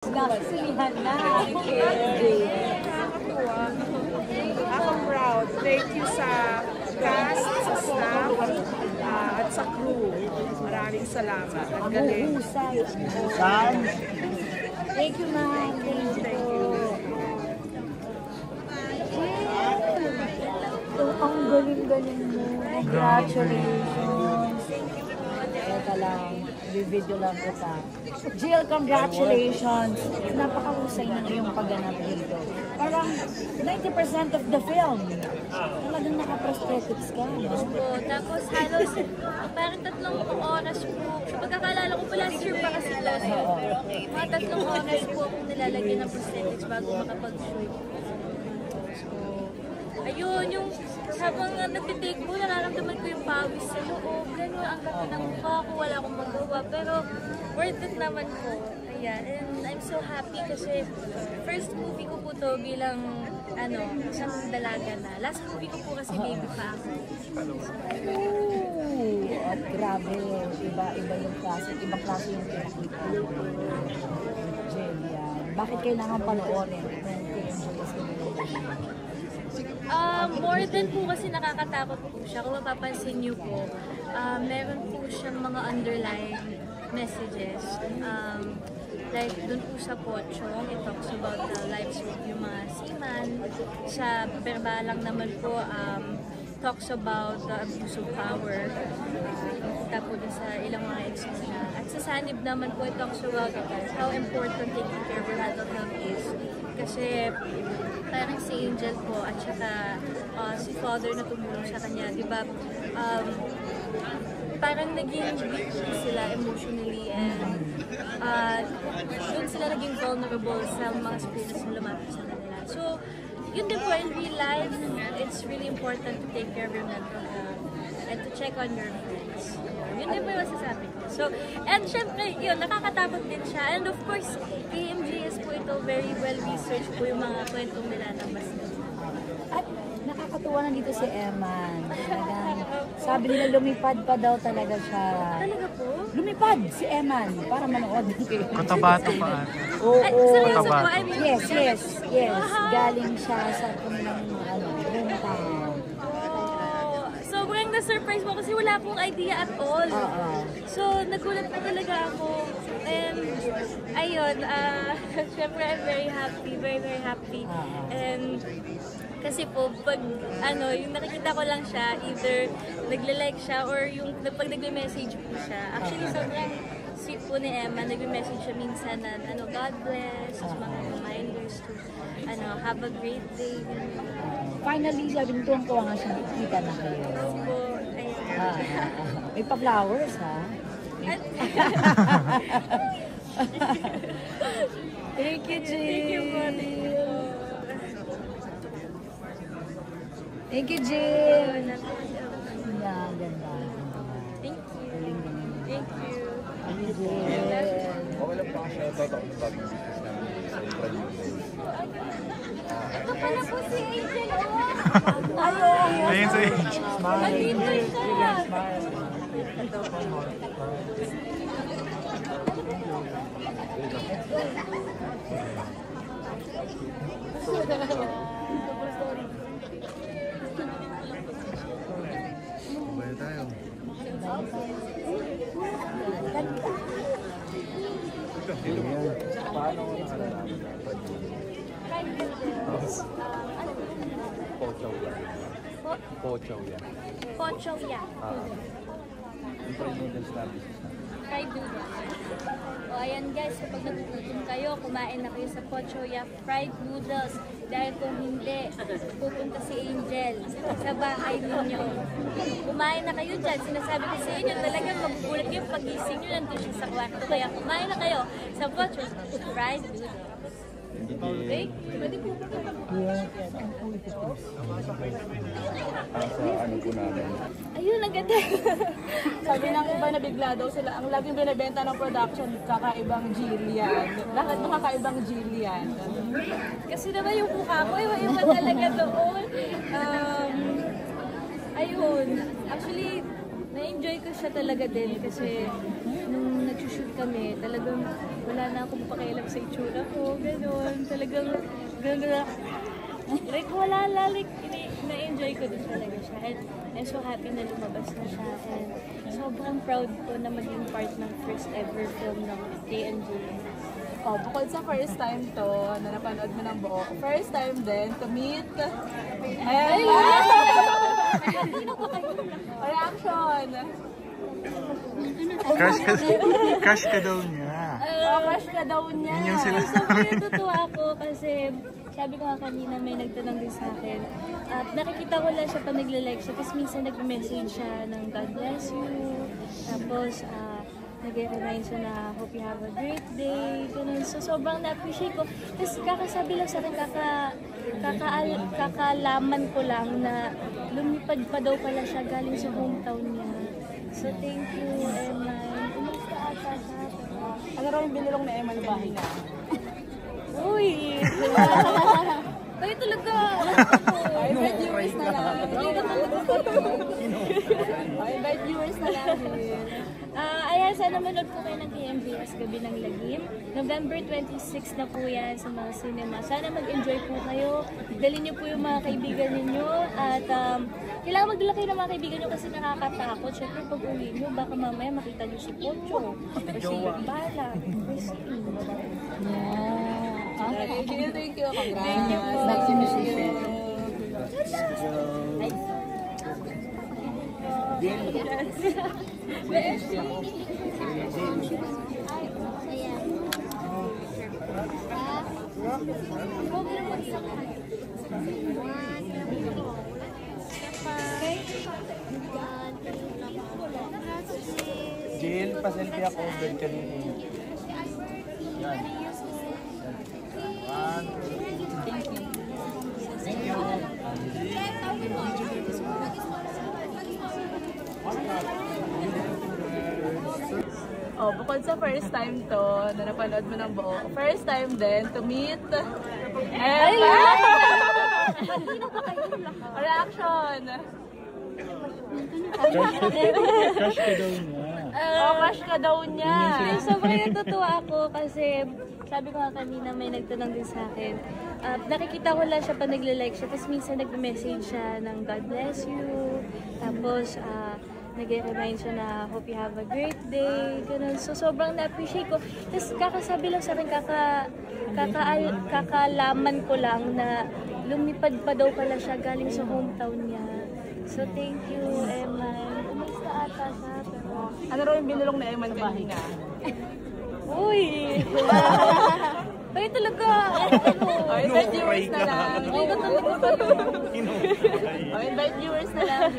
Nakasulihan na. Nakakatuwa. Ako proud. Thank you sa cast, sa staff, at sa crew. Maraming salamat. Ang galing. Sam. Thank you, ma'am. Thank you. Ang galing-galing mo. Congratulations. Teka lang. Video lang kita. Jill, congratulations. Napakahusay ng iyong pagganap dito. Parang 90% of the film. Talagang naka-prosthetics ka, no? Oo, tapos halos parang 3 oras po. Sa pagkakalala ko po last year pa kasi last year. Mga 3 oras po akong nilalagyan ng prosthetics bago makapag-shoot. So, ayun, yung habang nagtitake po, nararamdaman ko yung pawis sa loob. Gano'n ang ganda ng mukha ko, wala akong magawa. Pero worth it naman po. Ayan, and I'm so happy kasi first movie ko po to bilang isang dalaga na. Last movie ko po kasi baby pa ako. At grabe, iba yung klase, ibang klase yung pinakita. Jill, yan. Bakit kailangan panoorin? More than po kasi nakakatakot po siya. Kung mapapansin niyo po, meron po siyang mga underlying messages. Like dun po sa Pochong, it talks about the lives of yung mga seaman. Sa Berbalang naman po, talks about the abuse of power. Kita po dun sa ilang mga eksena. At sa Sanib naman po, it talks about how important taking care of your mental health is. Kasi parang si Angel po at saka si Father na tumulong sa kanya, di ba? Parang naging weak sila emotionally and doon sila naging vulnerable sa mga spirits na lumapit sa kanila. So, yun din po, in real life, it's really important to take care of your mental health and to check on your friends. Yun din po yung masasabi ko. So, and syempre, yun, nakakatakot din siya. And of course, AMGS po ito, very well researched po yung mga kwentong nila ng mas. At nakakatuwa na dito si Eman. Talagang, sabi nila lumipad pa daw talaga siya. Talaga po? Lumipad si Eman para manood din kayo. Cotabato pa. Oo. Seryoso po? I mean, Yes. Galing siya sa kanilang hometown. Sobrang na-surprise mo kasi wala akong idea at all. So, nagulat pa talaga ako. And, ayun, syempre I'm very happy, very happy. And, kasi po, pag yung nakikita ko lang siya, either nagle-like siya or yung pag nagme-message po siya. Actually, sobrang sweet po ni Emma, nagme-message siya minsan na, God bless, mga reminders to, have a great day. Finally, sabi nito ang tuwa nga siya, kita na kayo. So, ayun. May pa-flowers, ha? Thank you, Jill. Thank you po. Thank you, Jill. Yeah, Ganda. Thank you. Galing. Thank you. Thank you, Jill. Wala pa siya totoo ng bagong business namin sa Intranews. Ito pala po si Angel. Ayun si Nandito siya. Baya tayo. Paano ko nakalaman na? Pochaw yan. Pochaw yan. Pocho, yeah. Intranews na business namin. Fried noodles. O ayan guys, kapag nagugutom kayo, kumain na kayo sa Pochoya fried noodles. Dahil kung hindi, pupunta si Angel sa bahay ninyo. Kumain na kayo dyan. Sinasabi ko sa inyo, talagang magugulat yung pagising nyo, nandun siya sa kwarto. Kaya kumain na kayo sa Pochoya fried noodles. Okay? Pwede po ba? Sa ano po namin. Ayun, ang ganda. Sabi ng iba na bigla daw sila, ang laging binibenta ng production, kakaibang Jillian. Lahat ng kakaibang Jillian. Kasi naman yung mukha ko, iba talaga doon. Ayun. Actually, na-enjoy ko siya talaga din kasi nung nag-shoot kami, talagang wala na akong pakialam sa itsura ko, gano'n. Talagang, gano'n. Like, wala like, na-enjoy ko din talaga siya. And I'm so happy na lumabas na siya. And sobrang proud ko na maging part ng first ever film ng KMG. Oh, bukod sa first time to, na napanood mo ng buo, first time din to meet and reaction. Crush ka daw niya. Crush ka daw niya. Yun yung sila. Sobrang natutuwa ako kasi sabi ko nga kanina may nagtanong din sa akin. At nakikita ko lang siya pa nagla-like siya. Tapos minsan nag-message siya ng God bless you. Tapos nag-remind siya na hope you have a great day. Ganun. So sobrang na-appreciate ko. Tapos kakasabi lang sa akin, kakalaman ko lang na lumipad pa daw pala siya galing sa hometown niya. So thank you, Emma. Kumusta ata siya? Ano raw yung binilong na Emma na bahay niya? Uy! Kayo talaga! Invite viewers na lang. Invite viewers na lang. Ayan, sana manood po kayo ng KMBS Gabi ng Lagim. November 26 na po yan sa mga cinema. Sana mag-enjoy po kayo. Dalhin niyo po yung mga kaibigan ninyo. At kailangan magdala kayo ng mga kaibigan niyo kasi nakakatakot. Siyempre pag uwi niyo, baka mamaya makita niyo si Pocho. O si Bala. O si Thank you. Congrats. Thank you po. Nice to meet you. Jill, pa-selfie ako. Bed ka rin. Yan. One, two. Thank you. Oh, bukod sa first time to, na napanood mo ng buo, first time din to meet Emma. Reaction. Crush ka daw niya. Crush ka daw niya. Sobrang natutuwa ako kasi sabi ko nga kanina may nagtanong din sa akin. Nakikita ko lang siya pa nagla-like siya. Tapos minsan nag-message siya ng God bless you. Tapos nag-remind siya na hope you have a great day. Ganun. So sobrang na-appreciate ko. Tapos kakasabi lang sa akin, kakalaman ko lang na lumipad pa daw pala siya galing sa hometown niya. So thank you, Emma. Kumusta ata siya? Ano raw yung binilong na Emma na bahay niya? Uy! Kayo talaga! Invite viewers na lang. Invite viewers na lang.